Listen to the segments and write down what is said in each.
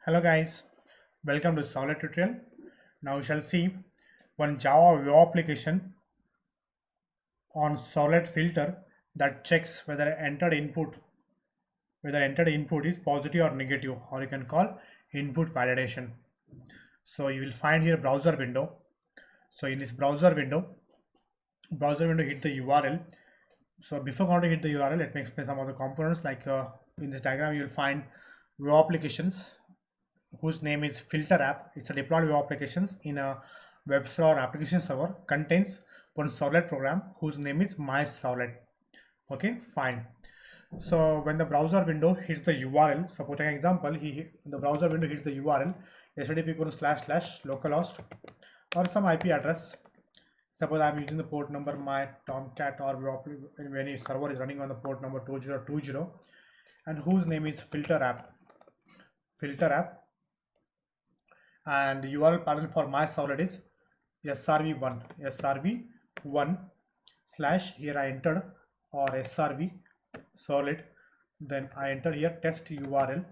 Hello guys, welcome to Servlet tutorial. Now we shall see one Java web application on Servlet filter that checks whether entered input is positive or negative, or you can call input validation. So you will find here browser window. So in this browser window hit the URL. So before going to hit the URL, let me explain some of the components. Like in this diagram, you will find web applications whose name is filter app. It's a deployed web applications in a web server application server, contains one servlet program whose name is MyServlet. Okay, fine. So when the browser window hits the URL, suppose an example, the browser window hits the URL http:// localhost or some IP address. Suppose I'm using the port number my Tomcat, or when any server is running on the port number 2020, and whose name is filter app, and the URL pattern for my servlet is srv1 slash, here I entered, or srv servlet, then I enter here test URL,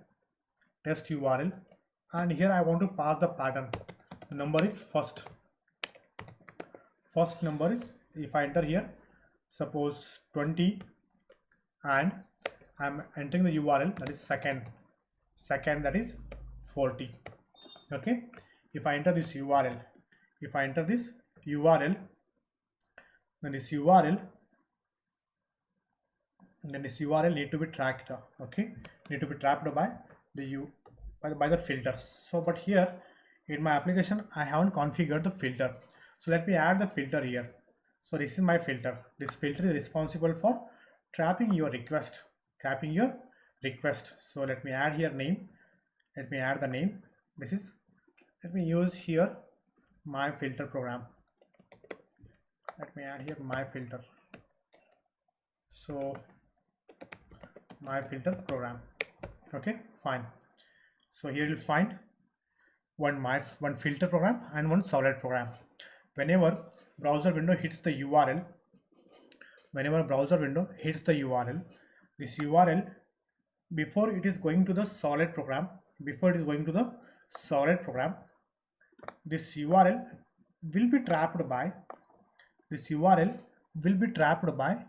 and here I want to pass the pattern. The number is first number is, if I enter here suppose 20, and I'm entering the URL that is second that is 40. Okay, if I enter this URL, then this URL need to be tracked. Okay, need to be trapped by the filters. So but here in my application I haven't configured the filter, so let me add the filter here. So this is my filter. This filter is responsible for trapping your request. So let me add here name. Let me add the name. Let me use here my filter program. Let me add here my filter. So my filter program. Okay, fine. So here you'll find one filter program and one Servlet program. Whenever browser window hits the URL, this URL, before it is going to the Servlet program, this URL will be trapped by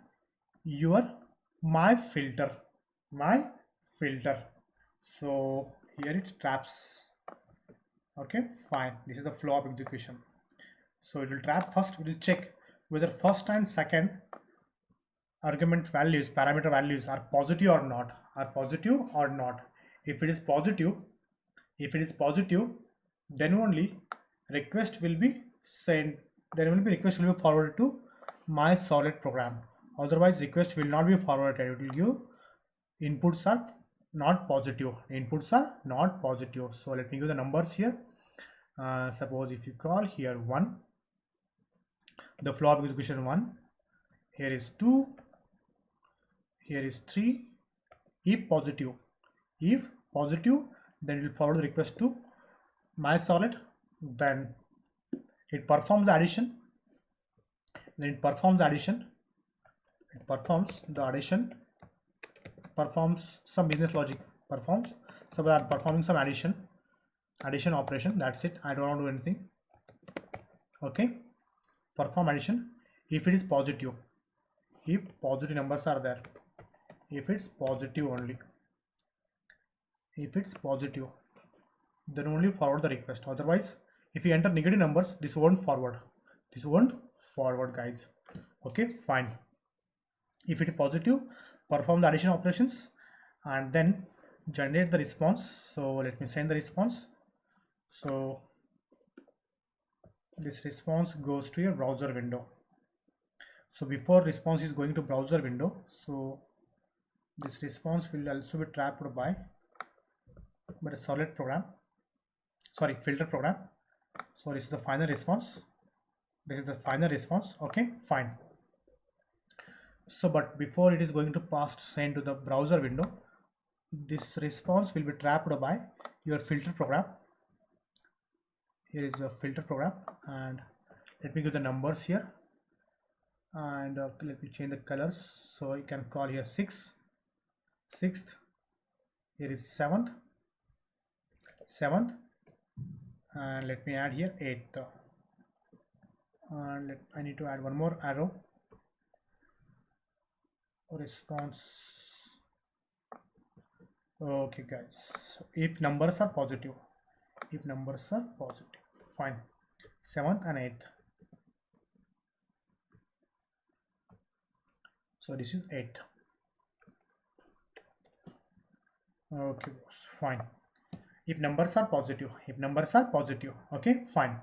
your MyFilter. So here it traps. Okay, fine. This is the flow of execution. So it will trap first. It will check whether first and second parameter values are positive or not. If it is positive, then only request will be sent. Request will be forwarded to my Servlet program. Otherwise, request will not be forwarded. It will give inputs are not positive. So let me give the numbers here. Suppose if you call here 1, the flow of execution 1, here is 2, here is 3. If positive, then it will forward the request to my Servlet. Then it performs the addition. Performs some business logic. So I'm performing some addition operation. That's it. I don't want to do anything. Okay, perform addition. If it is positive, if positive numbers are there, if it's positive only, then only forward the request. Otherwise, if you enter negative numbers, this won't forward, guys. Okay, fine. If it is positive, perform the addition operations and then generate the response. So let me send the response. So this response goes to your browser window. So before response is going to browser window, so this response will also be trapped by a Servlet program, filter program. So this is the final response. Okay, fine. So but before it is going to send to the browser window, this response will be trapped by your filter program. Here is a filter program, and let me give the numbers here, and let me change the colors. So you can call here 6th, here is 7th, 7th, and let me add here 8th, and I need to add one more arrow. Response. Okay guys, so if numbers are positive, fine, 7th and 8th. So this is 8. Okay, fine. If numbers are positive, okay, fine.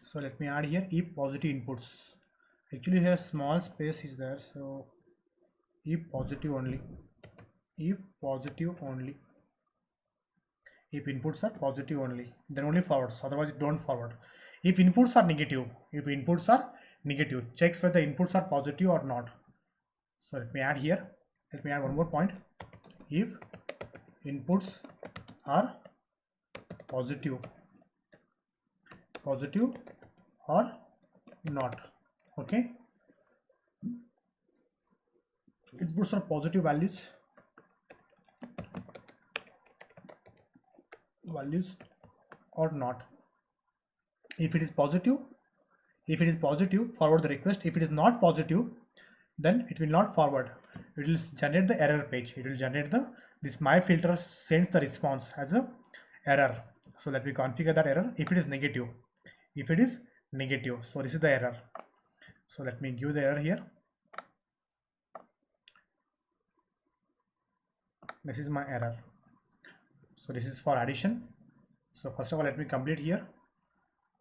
So let me add here if positive inputs. Actually here small space is there, so if positive only, if inputs are positive only, then only forwards, otherwise it don't forward. If inputs are negative, checks whether inputs are positive or not. So let me add here, one more point. If inputs are positive or not, okay, inputs are positive values or not. If it is positive, forward the request. If it is not positive, then it will not forward. It will generate the error page. It will generate this MyFilter sends the response as a error. So let me configure that error. If it is negative, so this is the error. So let me give the error here. This is my error. So this is for addition. So first of all, let me complete here.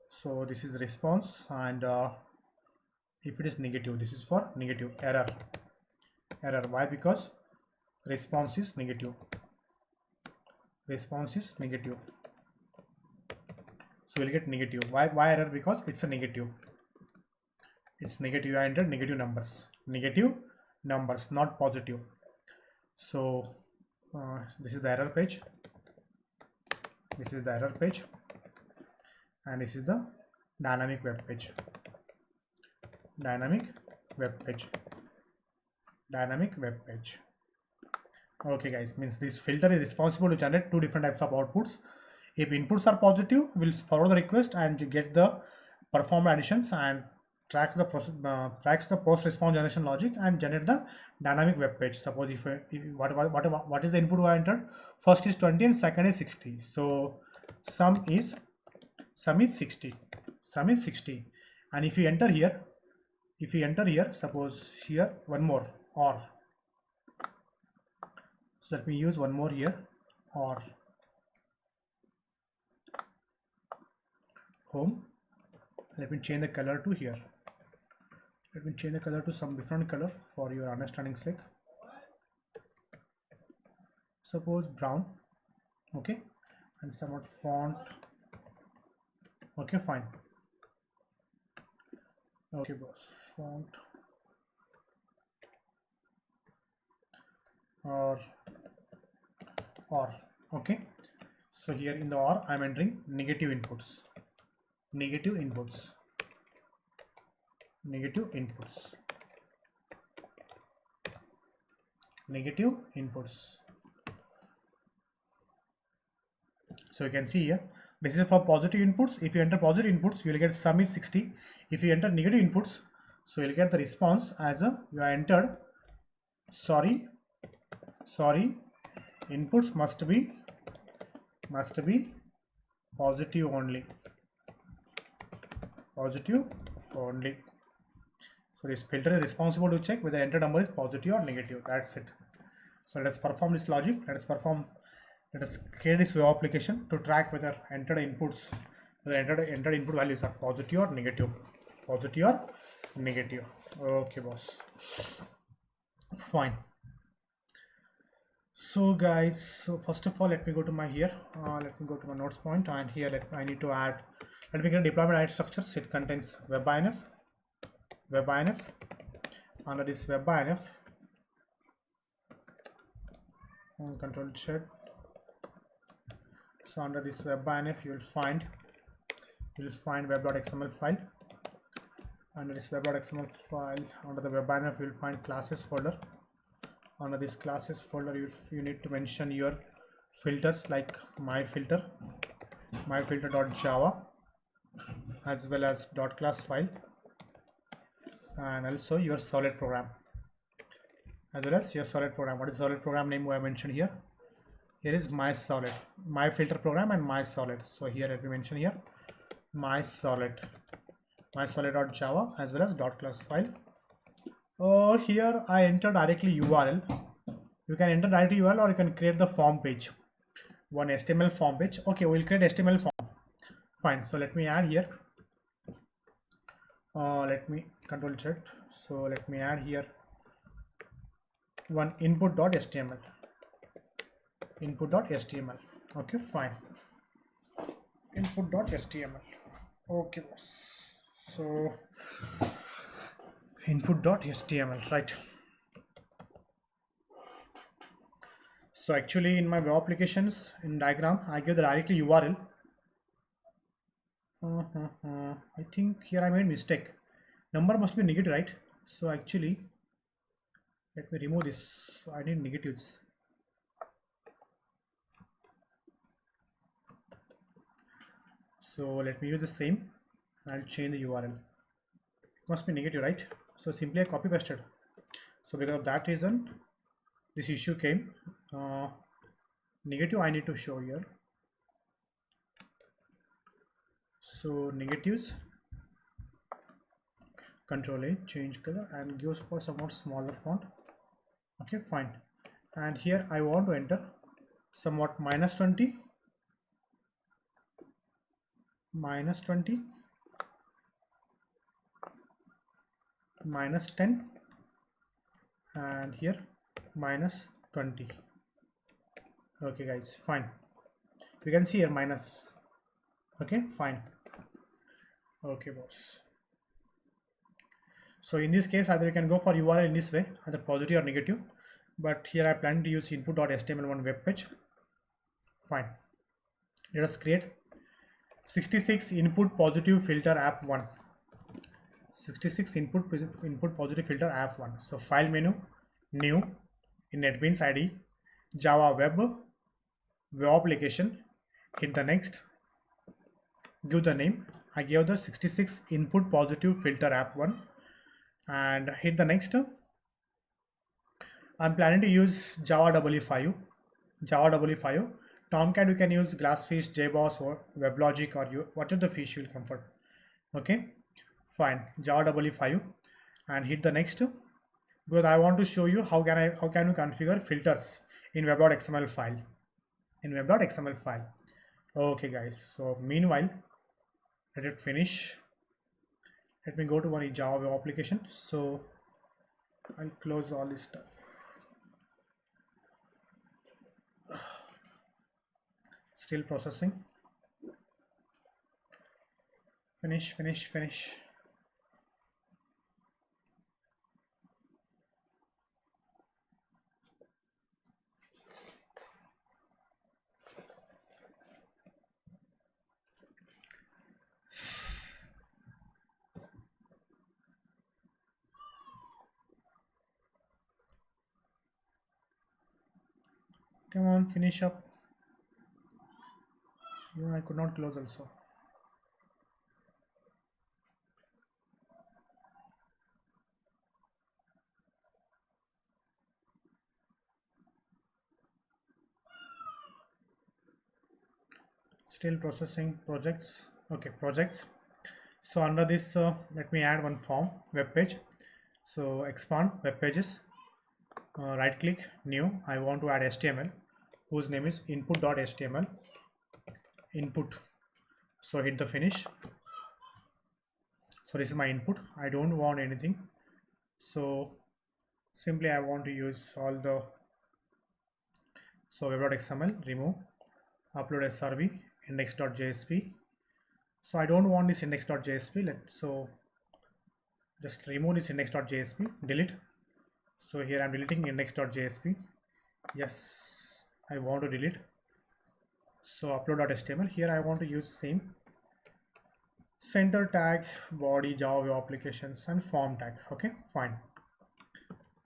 So this is the response, and if it is negative, this is for negative error. Why? Because response is negative. So we'll get negative. Why error? Because it's a negative. I entered negative numbers, not positive. So this is the error page. And this is the dynamic web page. Okay guys, means this filter is responsible to generate two different types of outputs. If inputs are positive, we'll forward the request and get the perform additions, and tracks the post response generation logic and generate the dynamic web page. Suppose if what is the input I entered? First is 20 and second is 60. So sum is 60. And if you enter here, suppose here one more or. So let me use one more here, or home. Let me change the color to here. Let me change the color to some different color for your understanding sake. Suppose brown, okay, and somewhat font. Okay, fine. Okay, boss, font or okay. So here in the or, I'm entering negative inputs. So you can see here, this is for positive inputs. If you enter positive inputs, you will get sum is 60. If you enter negative inputs, so you'll get the response as a you are entered sorry, inputs must be positive only. So this filter is responsible to check whether the entered number is positive or negative. That's it. So let's perform this logic. Let us create this web application to track whether entered input values are positive or negative. Okay, boss. Fine. So guys, so first of all, let me go to my here. Let me go to my notes point, and here I need to add. Let me get a deployment ID structures. It contains WEB-INF. Under this WEB-INF, control Z. So under this WEB-INF, you will find web.xml file. Under this web.xml file, under the WEB-INF, you will find classes folder. Under this classes folder, you need to mention your filters like MyFilter.java, as well as .class file, and also your Servlet program, as well as your Servlet program. What is Servlet program name we have mentioned here? Here is MyServlet, MyFilter program and MyServlet. So here let me mention here MyServlet.java, as well as .class file. Here I enter directly URL. You can enter directly URL, or you can create the form page, one HTML form page. Okay, we'll create HTML form. Fine. So let me add here. Let me control check. So let me add here one input.html. Input.html. Okay, fine. Input.html. Okay, so input.html, right? So actually in my web applications in diagram, I give the directly URL. I think here I made mistake. Number must be negative, right? So actually, let me remove this. So I need negatives. So let me use the same. I'll change the URL. Must be negative, right? So simply I copy pasted. So because of that reason, this issue came. Negative I need to show here. So negatives, Control A, change color, and gives for somewhat smaller font. Okay, fine. And here I want to enter somewhat -20, -20, -10, and here -20. Okay guys, fine. You can see here minus. Okay, fine. Okay boss. So in this case, either you can go for URL in this way, either positive or negative, but here I plan to use input.html one web page. Fine. Let us create 66 input positive filter app 1. 66 input positive filter app 1. So file menu, new, in NetBeans ID, Java web application, hit the next, give the name. I gave the 66 input positive filter app 1, and hit the next. I'm planning to use Java WE5. Tomcat you can use Glassfish, JBoss, or WebLogic, or whatever the fish you will comfort. Okay, fine. Java WE5, and hit the next, because I want to show you how can you configure filters in web.xml file. Okay guys, so meanwhile let it finish. Let me go to one Java web application. So I'll close all this stuff. Still processing. Finish. Come on, finish up. Even I could not close also. Still processing. Projects. Okay, projects. So under this, let me add one form, web page. So expand web pages. Right click, new. I want to add HTML, whose name is input.html. Input. So hit the finish. So this is my input. I don't want anything. So simply I want to use all the, so web.xml, remove, upload srv, index.jsp. So I don't want this index.jsp. So just remove this index.jsp, delete. So here I'm deleting index.jsp. Yes, I want to delete. So upload.html. Here I want to use same center tag, body, Java web applications, and form tag. Okay, fine.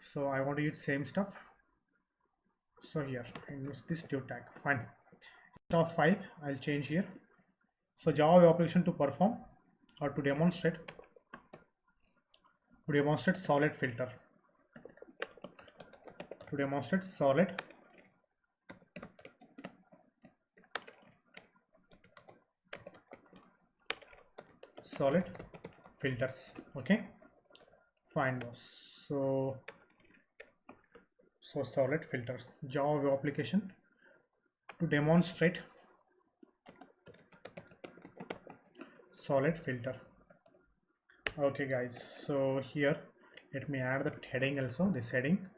So I want to use same stuff. So here I use this Tut tag. Fine. Of file I'll change here. So Java web application to perform or to demonstrate Servlet filter. To demonstrate Servlet filters. Okay, fine. So Servlet filters, Java web application to demonstrate Servlet filter. Okay guys, so here let me add the heading also, this heading.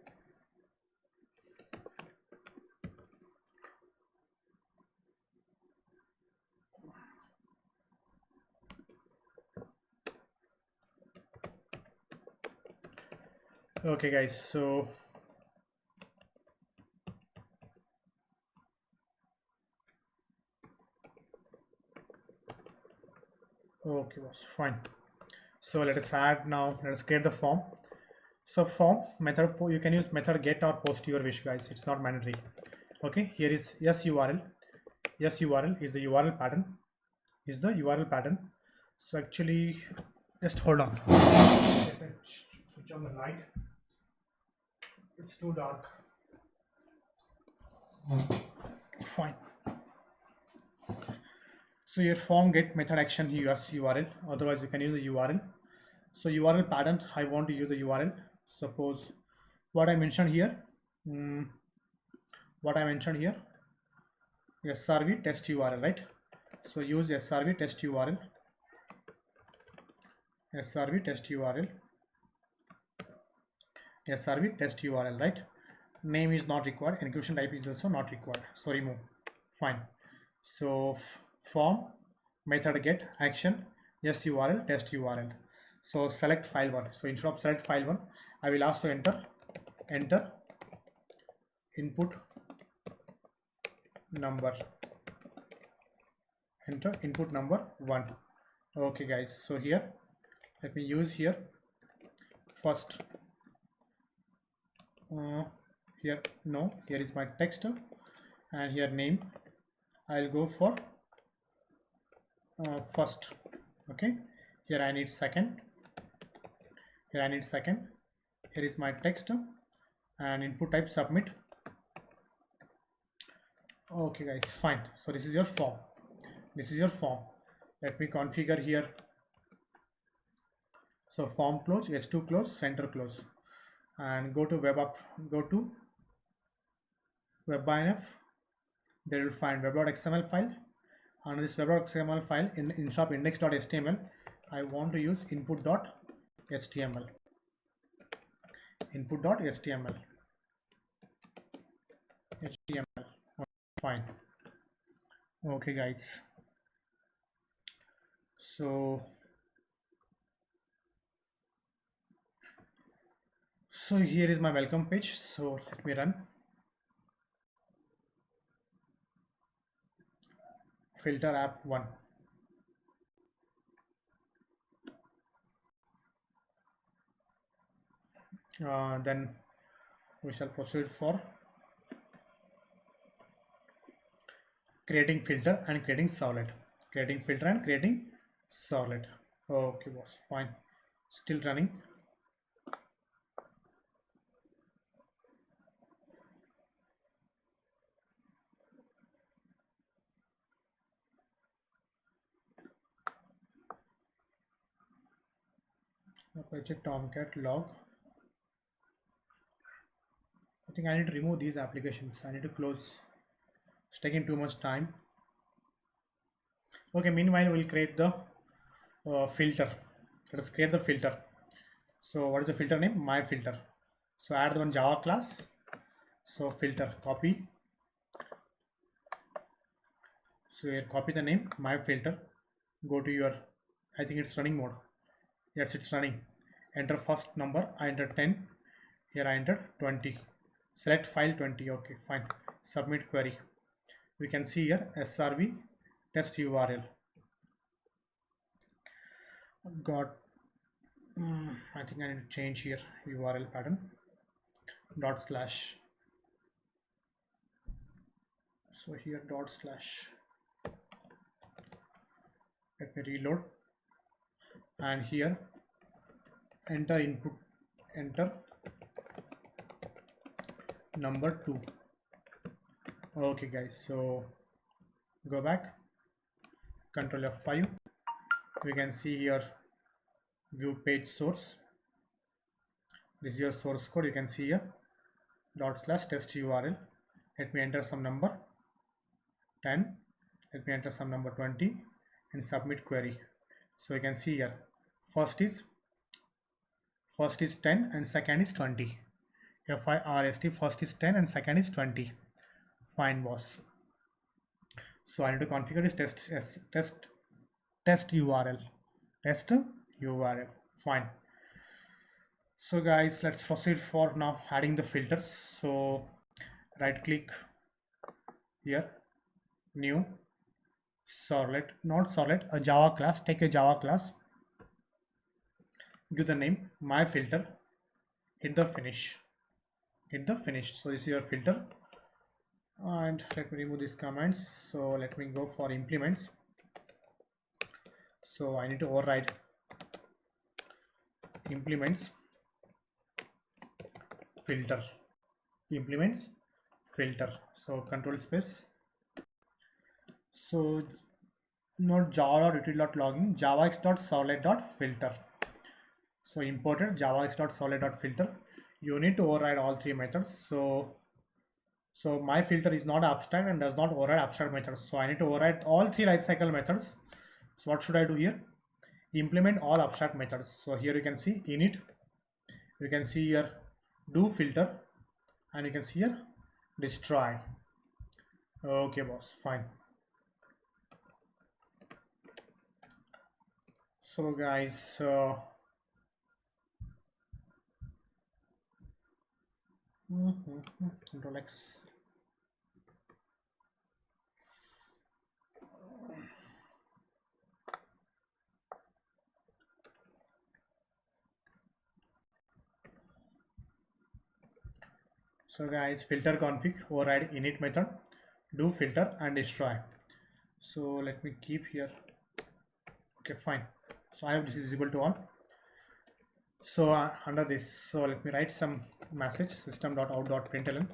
Okay guys, so okay was fine. So let us add now, let us create the form. So form method, you can use method get or post your wish guys, it's not mandatory. Okay, here is URL is the URL pattern, so actually just hold on, switch on the light, it's too dark. Fine. So your form get method action use URL, otherwise you can use the URL. So URL pattern, I want to use the URL. Suppose what I mentioned here, SRV test URL, right? So use SRV test URL, right? Name is not required, encryption type is also not required, so remove. Fine. So form method get action URL test URL. So select file 1. So instead of select file 1, I will ask to enter input number, enter input number 1. Okay guys, so here let me use here first, here no, here is my text, and here name I'll go for first. Okay, here I need second, here is my text, and input type submit. Okay guys, fine. So this is your form, let me configure here. So form close, h2 close, center close, and go to WEB-INF. There you'll find web.xml file. On this web.xml file, in shop index.html, I want to use input.html. HTML. Fine. Okay guys, so here is my welcome page. So let me run. Filter app 1. Then we shall proceed for creating filter and creating Servlet. Okay boss, fine. Still running. Apache Tomcat log. I think I need to remove these applications. I need to close. It's taking too much time. Okay, meanwhile we'll create the filter. Let us create the filter. So what is the filter name? MyFilter. So add the one Java class. So filter, copy. So here copy the name MyFilter. Go to your, I think it's running mode. Yes, it's running. Enter first number. I entered 10. Here I entered 20. Select file 20. Okay, fine. Submit query. We can see here SRV test URL. Got. I think I need to change here URL pattern. /. So here dot slash, let me reload, and here enter input, enter number 2. Okay guys, so go back, Control F5, we can see here view page source. This is your source code, you can see here dot slash test URL. Let me enter some number 10, let me enter some number 20 and submit query. So you can see here first is 10 and second is 20. FIRST, first is 10 and second is 20. Fine boss. So I need to configure this test URL. Test URL. Fine. So guys, let's proceed for now adding the filters. So right click here, new Servlet, not Servlet, a Java class. Take a Java class, give the name MyFilter, hit the finish. So this is your filter, and let me remove these comments. So let me go for implements. So I need to override implements filter, implements filter. So control space. So not java.util.logging, javax.servlet.filter. So imported javax.servlet.filter. You need to override all 3 methods. So my filter is not abstract and does not override abstract methods. So I need to override all 3 lifecycle methods. So what should I do here? Implement all abstract methods. So here you can see init, you can see here do filter, and you can see here destroy. Okay boss, fine. So guys, Control X. So guys, filter config, override init method, do filter and destroy. So let me keep here. Okay, fine. So I have this is visible to all. So under this, so let me write some message system.out.println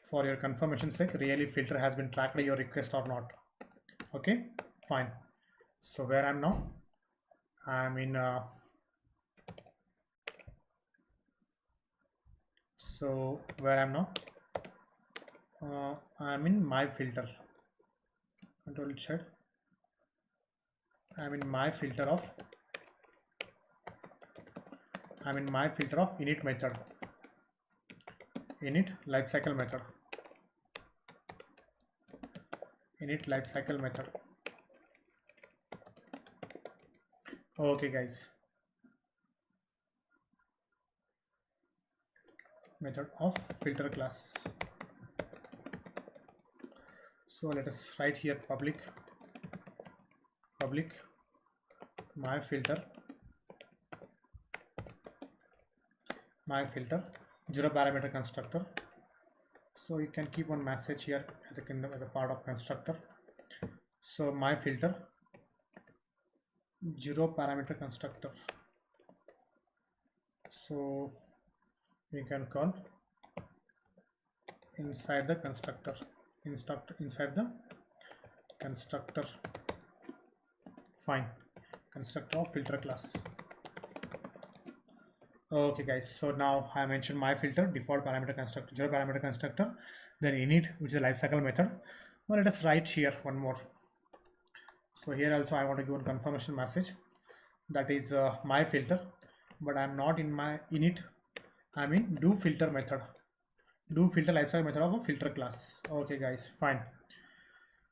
for your confirmation sake, really filter has been tracked your request or not. Okay, fine. So where I'm now, I'm in so where I'm now, I'm in MyFilter. Control Z. I'm in MyFilter of init method, init lifecycle method, Okay guys, method of filter class. So let us write here public MyFilter 0 parameter constructor. So you can keep one message here as a part of constructor. So MyFilter 0 parameter constructor. So we can call inside the constructor, inside the constructor. Fine, constructor of filter class. Okay guys, so now I mentioned MyFilter default parameter constructor, 0 parameter constructor, then init, which is a lifecycle method. Now let us write here one more. So here also I want to give one confirmation message, that is MyFilter, but I'm not in my init, I'm in do filter method, do filter lifecycle method of a filter class. Okay guys, fine.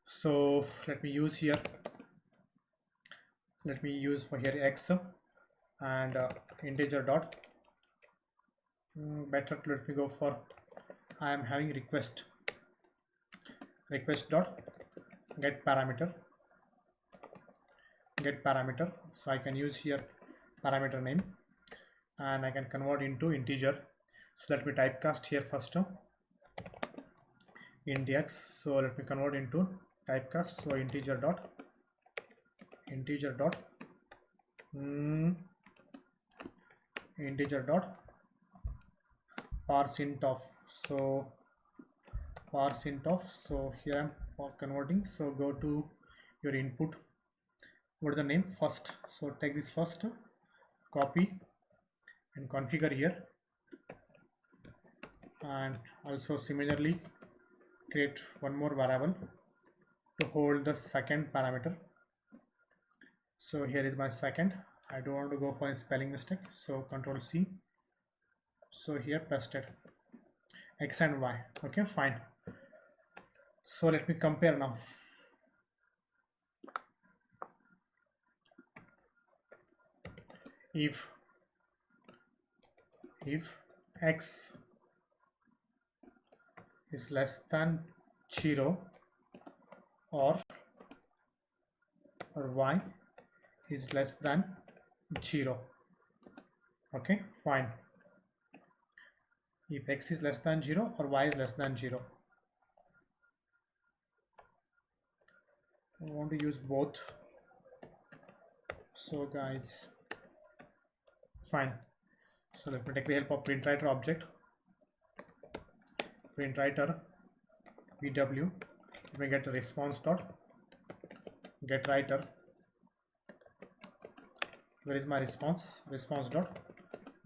So let me use here, for here x and integer dot, better let me go for, I am having request dot get parameter, so I can use here parameter name and I can convert into integer. So let me typecast here first, int x. So let me convert into typecast. So integer dot parse int of. So parse int of. So here I'm converting. So go to your input. What is the name first? So take this first, copy and configure here, and also similarly create one more variable to hold the second parameter. So here is my second. I don't want to go for a spelling mistake, so Control C. So here pasted x and y. Okay, fine. So let me compare now. If x is less than 0 or y is less than 0. Okay, fine. If x is less than 0 or y is less than 0. I want to use both. So guys, fine. So let me take the help of printWriter object. PrintWriter VW. Let me get a response dot get writer. Where is my response? Response dot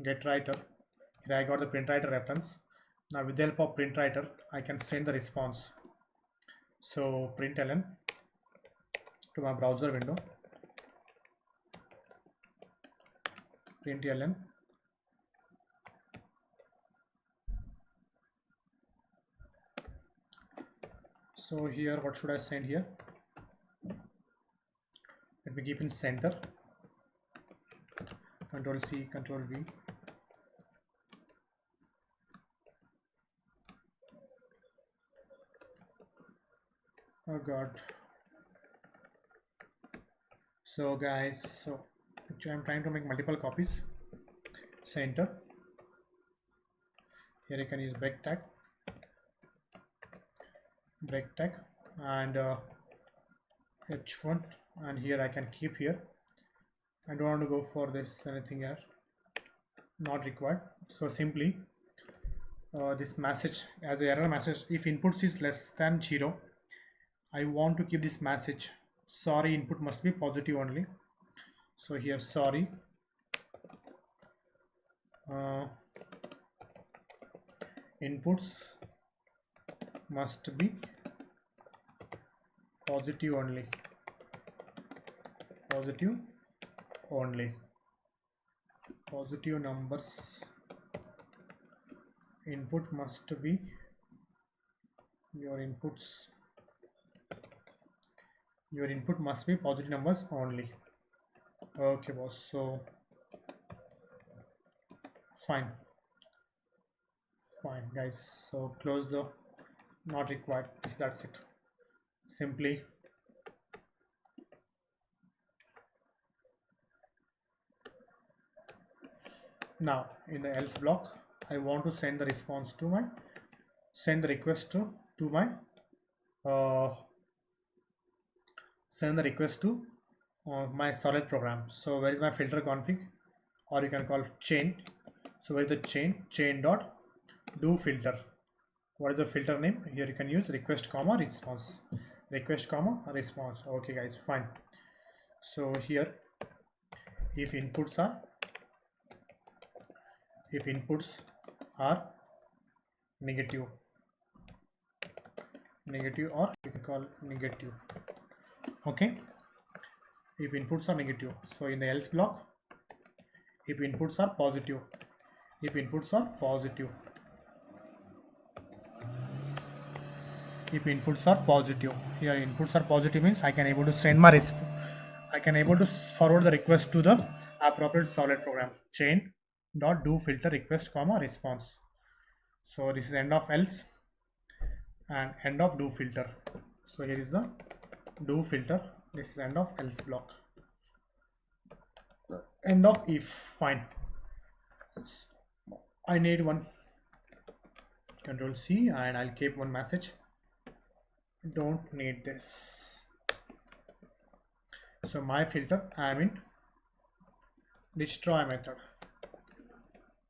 get writer. Here I got the printWriter reference. Now with the help of printWriter, I can send the response. So println to my browser window. Println so here what should I send here? Let me keep in center. Control C, Control V. Oh god. So guys, so actually I'm trying to make multiple copies. Center. Here you can use break tag, and H1, and here I can keep here. I don't want to go for this anything here, not required. So simply this message as an error message, if inputs is less than 0, I want to keep this message, sorry, input must be positive only. So here, sorry, inputs must be positive only, positive numbers. Input must be your input must be positive numbers only. Okay boss, so fine guys, so close the not required. That's it. Simply now in the else block, I want to send the response to my request to my my Servlet program. So where is my filter config, or you can call chain. So where is the chain dot do filter. What is the filter name? Here you can use request comma response. Okay guys, fine. So here if inputs are negative, or you can call negative. Okay, if inputs are negative. So in the else block, if inputs are positive, here inputs are positive means I can able to send my forward the request to the appropriate Servlet program. Chain dot do filter request comma response. So this is end of else and end of do filter. So here is the do filter. This is end of else block. End of if. Fine. I need one. Control C, and I'll keep one message. don't need this. So my filter, I am in destroy method,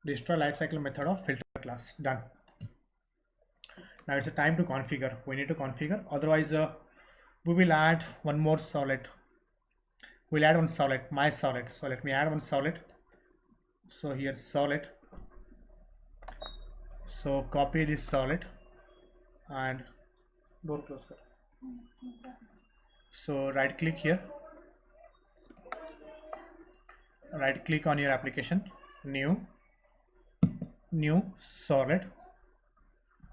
destroy lifecycle method of filter class. Done. Now it's a time to configure. We need to configure, otherwise we will add one more servlet. We'll add one servlet, my servlet. So let me add one servlet. So here servlet. So copy this servlet and door close. So right click here, right click on your application, new servlet.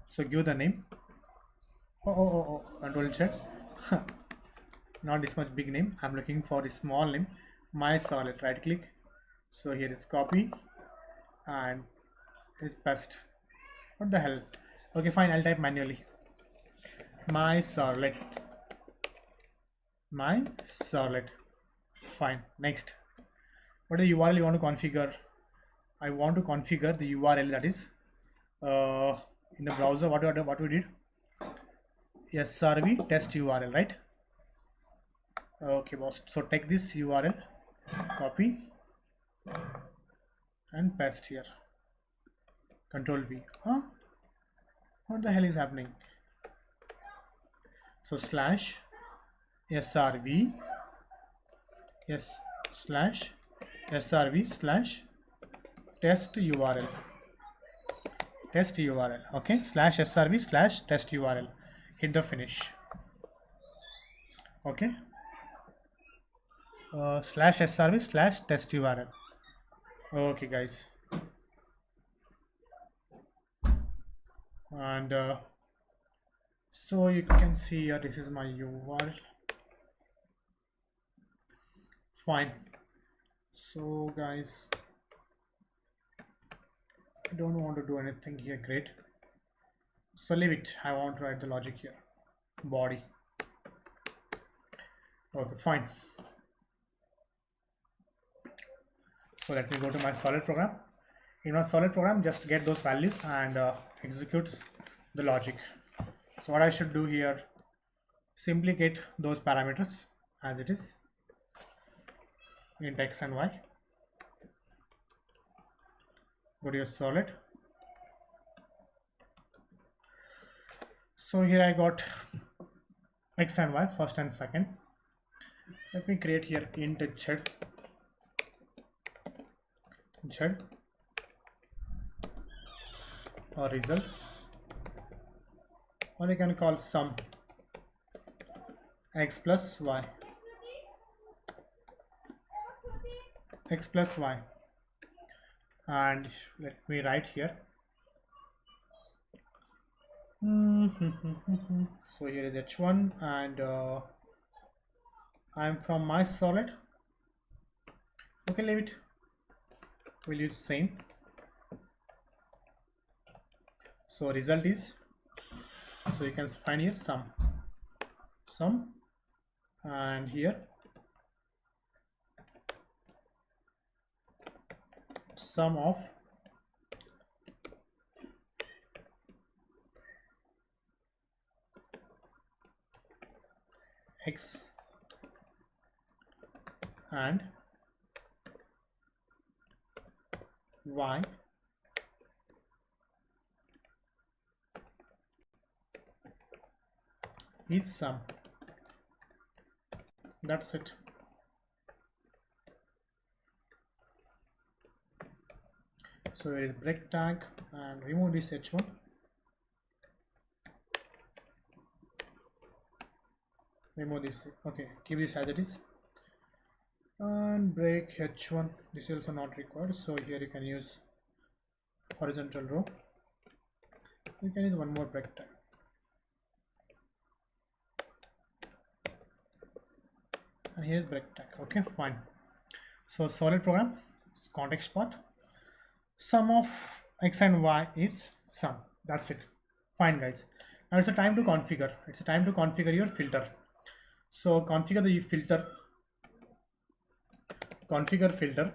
So give the name. Control Z. Not this much big name. I'm looking for the small name. My servlet. Right click. So here is copy and is paste. What the hell? Okay, fine. I'll type manually. My servlet. Fine. Next. What is the URL you want to configure? I want to configure the URL, that is in the browser. What we did? SRV test URL, right? Okay, boss. So take this URL, copy and paste here. Control V. Huh? What the hell is happening? So slash SRV SRV slash test URL. Okay, slash SRV slash test URL. Hit the finish. Okay. Slash SRV slash test URL. Okay, guys. And so you can see here, this is my URL. Fine. So guys, I don't want to do anything here. Great. So leave it. I want to write the logic here. Body. Okay, fine. So let me go to my solid program. In my solid program, just get those values and executes the logic. So what I should do here, simply get those parameters as it is, int x and y. Go to your solid. So here I got x and y, first and second. Let me create here int z or result, or you can call sum x plus y, and let me write here. So here is h1 and I am from MyServlet. Okay, leave it. We'll use same. So result is, so you can find here sum, and here sum of x and y is sum. That's it. So here is break tag and remove this h1. Remove this. Okay, keep this as it is. And break h1. This is also not required. So here you can use horizontal row. You can use one more break tag. And here's break tag. Okay, fine. So solid program, context path, sum of x and y is sum. That's it. Fine, guys. Now it's a time to configure. It's a time to configure your filter. So configure the filter. Configure filter.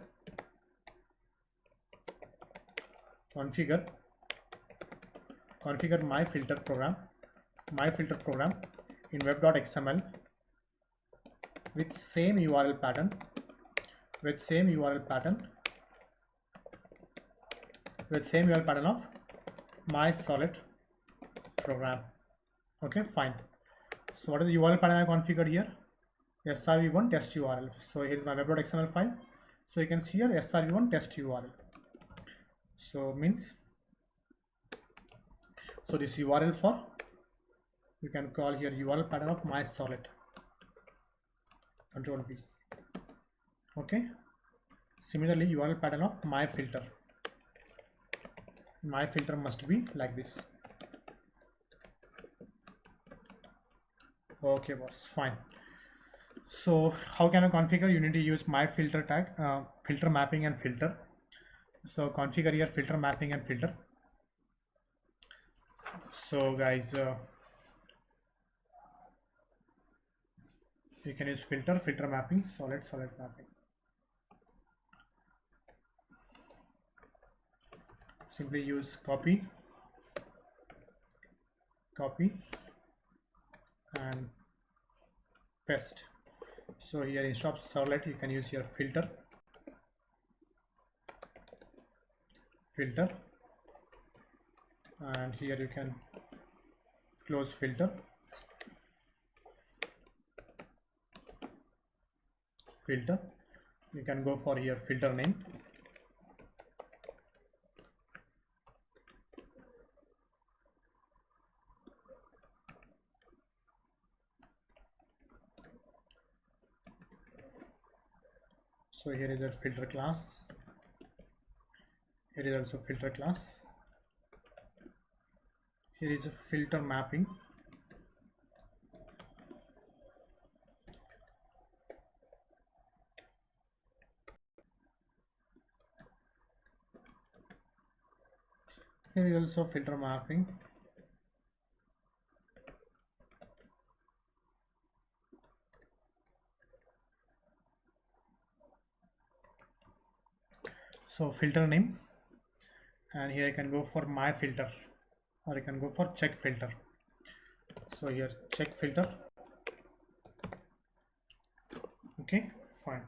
Configure my filter program. My filter program in web.xml with same URL pattern, with same URL pattern of MyServlet program. Okay, fine. So what is the URL pattern I configured here? srv1 test URL. So here is my web.xml file. So you can see here srv1 test URL. So means, so this URL for, you can call here URL pattern of MyServlet. Control V. Okay. Similarly, URL pattern of MyFilter. MyFilter must be like this. Okay, boss. Fine. So how can I configure? You need to use MyFilter tag, filter mapping and filter. So configure here filter mapping and filter. So guys, you can use filter mapping, solid mapping. Simply use copy and paste. So here instead of Servlet, you can use here filter, and here you can close filter, you can go for here filter name, so here is a filter class, here is also filter class, here is a filter mapping, here is also filter mapping, so filter name, and here I can go for my filter, or I can go for check filter. So here check filter. Okay, fine.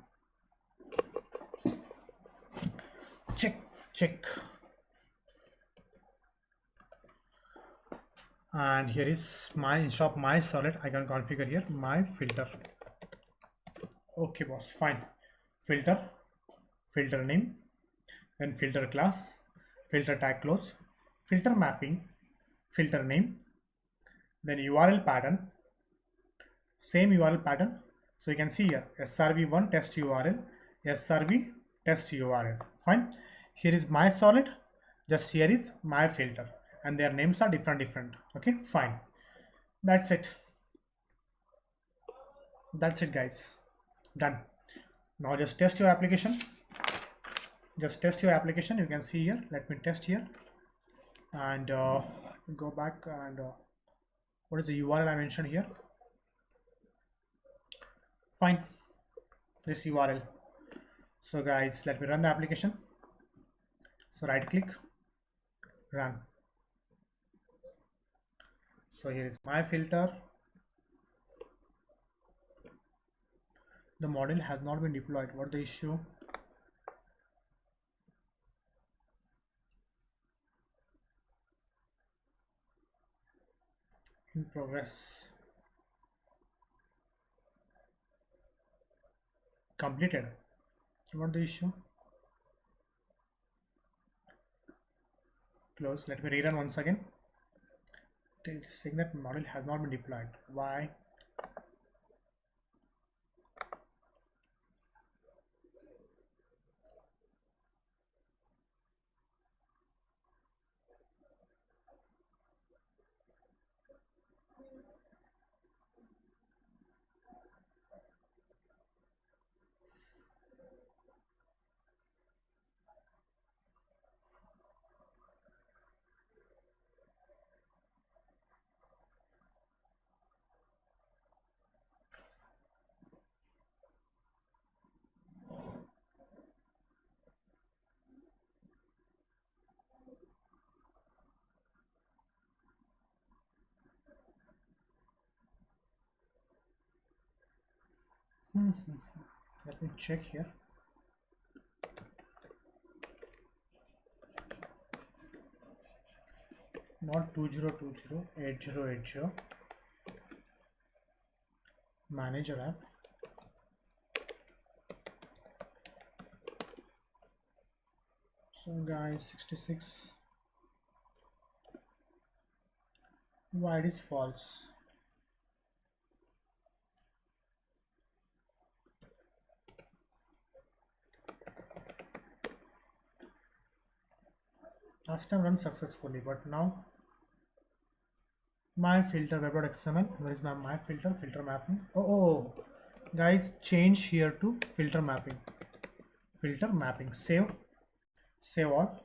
Check. And here is my, instead of MyServlet, I can configure here my filter. Okay, boss, fine. Filter name, then filter class, filter tag close, filter mapping, filter name, then URL pattern, same URL pattern. So you can see here srv1 test URL, srv test URL. Fine. Here is MyServlet, just here is MyFilter, and their names are different. Okay, fine. That's it guys, done. Now just test your application. You can see here, let me test here, and go back, and what is the URL I mentioned here? Fine, this URL. So guys, let me run the application. So right click, run. So here is my filter. The model has not been deployed. What the issue? In progress. Completed. What the issue? Close. Let me rerun once again. It's saying that model has not been deployed. Why? Let me check here. Not 2020 8080 manager app. So guys, 66. Why it is false? Last time run successfully, but now my filter web.xml. Where is my filter? Filter mapping. Oh, guys, change here to filter mapping. Filter mapping. Save all.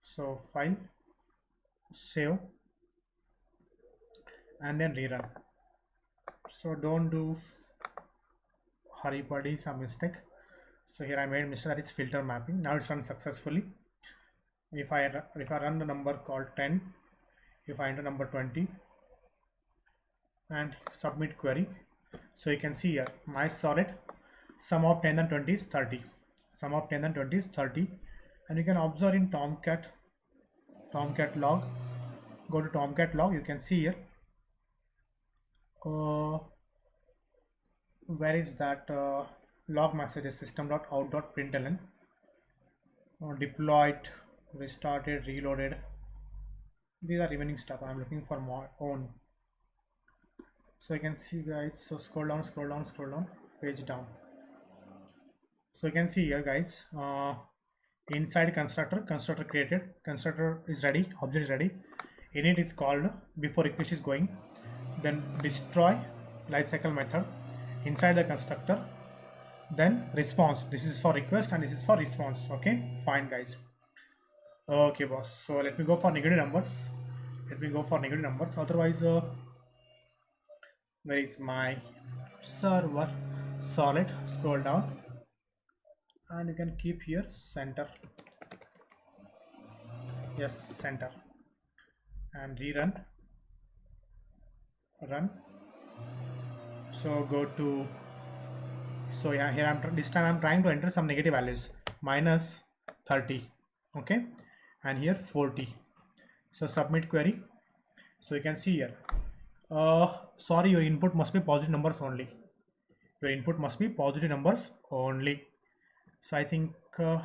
So file, save, and then rerun. So don't do hurry buddy, some mistake. So here I made mistake, that is filter mapping. Now it's run successfully. If I run the number called 10, if I enter number 20 and submit query, so you can see here MyServlet sum of 10 and 20 is 30. Sum of 10 and 20 is 30, and you can observe in Tomcat log. Go to Tomcat log. You can see here. Where is that log messages? System.out.println. Deployed, restarted, reloaded. These are remaining stuff. I'm looking for my own. So you can see, guys. So scroll down, page down. So you can see here, guys. Inside constructor created, constructor is ready, object is ready, init is called before request is going, then destroy lifecycle method inside the constructor, then response. This is for request and this is for response. Okay, fine, guys. Okay, boss. So let me go for negative numbers. Otherwise, where is my server? Solid. Scroll down, and you can keep here center. Yes, center, and run. So go to, so yeah, here this time I'm trying to enter some negative values, minus 30, okay, and here 40. So submit query. So you can see here, sorry, your input must be positive numbers only. So I think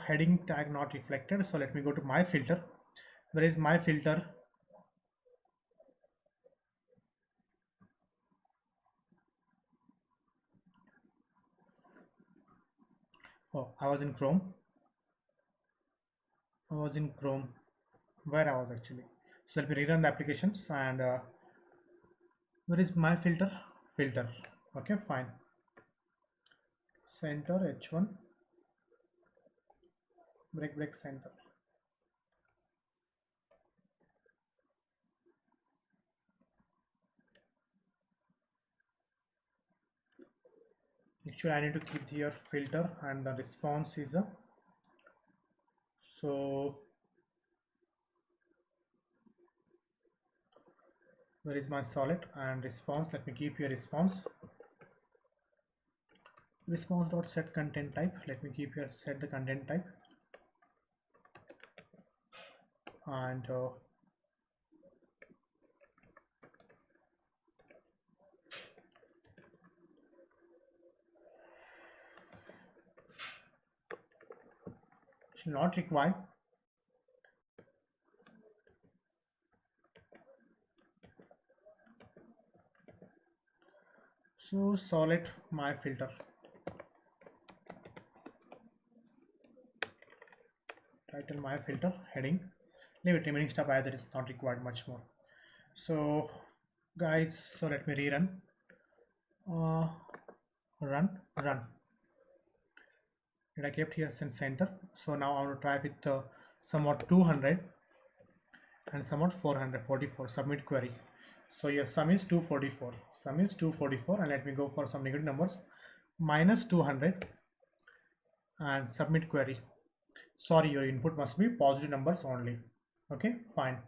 heading tag not reflected. So let me go to my filter. Where is my filter? Oh, I was in Chrome. Where I was actually. So let me rerun the applications, and where is my filter? Okay, fine. Center H1, break center. Actually, I need to keep your filter, and the response is a, so where is my solid and response? Let me keep your response dot set content type. Let me keep here set the content type, and not required. So solid my filter, title my filter, heading, leave it, remaining stuff as it is, not required much more. So guys, so let me rerun. Run. And I kept here since center. So now I want to try with somewhat 200 and somewhat 444. Submit query. So your sum is 244. And let me go for some negative numbers. Minus 200 and submit query. Sorry, your input must be positive numbers only. Okay, fine.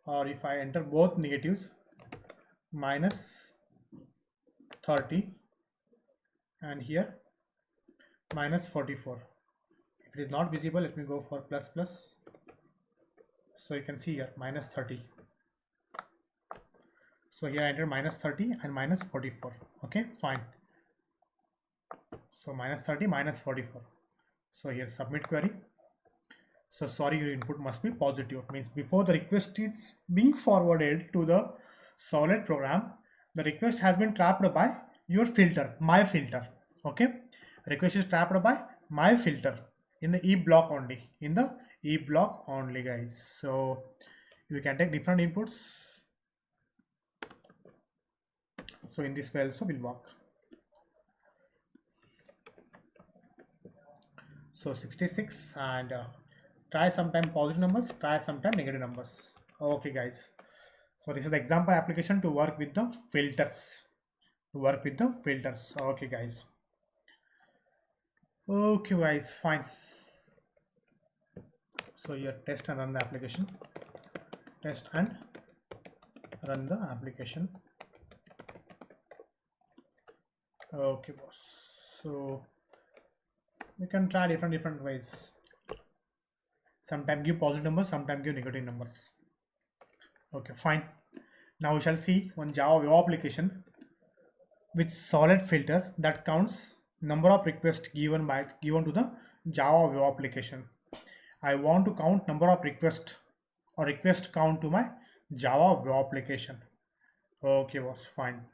Or if I enter both negatives, minus 30 and here minus 44. If it is not visible, let me go for plus plus. So you can see here minus 30. So here I enter minus 30 and minus 44. Okay, fine. So minus 30 minus 44. So here submit query. So sorry, your input must be positive. Means before the request is being forwarded to the Servlet program, the request has been trapped by your filter, MyFilter. Okay, request is trapped by MyFilter in the E block only. In the E block only, guys. So you can take different inputs. So in this way also will work. So 66 and try sometime positive numbers, try sometime negative numbers. Okay, guys. So this is the example application to work with the filters. Okay, guys. Okay, guys, fine. So here test and run the application. Test and run the application. Okay, boss. So we can try different ways. Sometimes give positive numbers, sometimes give negative numbers. Okay, fine. Now we shall see one Java web application with Servlet filter that counts number of requests given to the Java web application. I want to count number of requests or request count to my Java web application. Okay, boss, fine.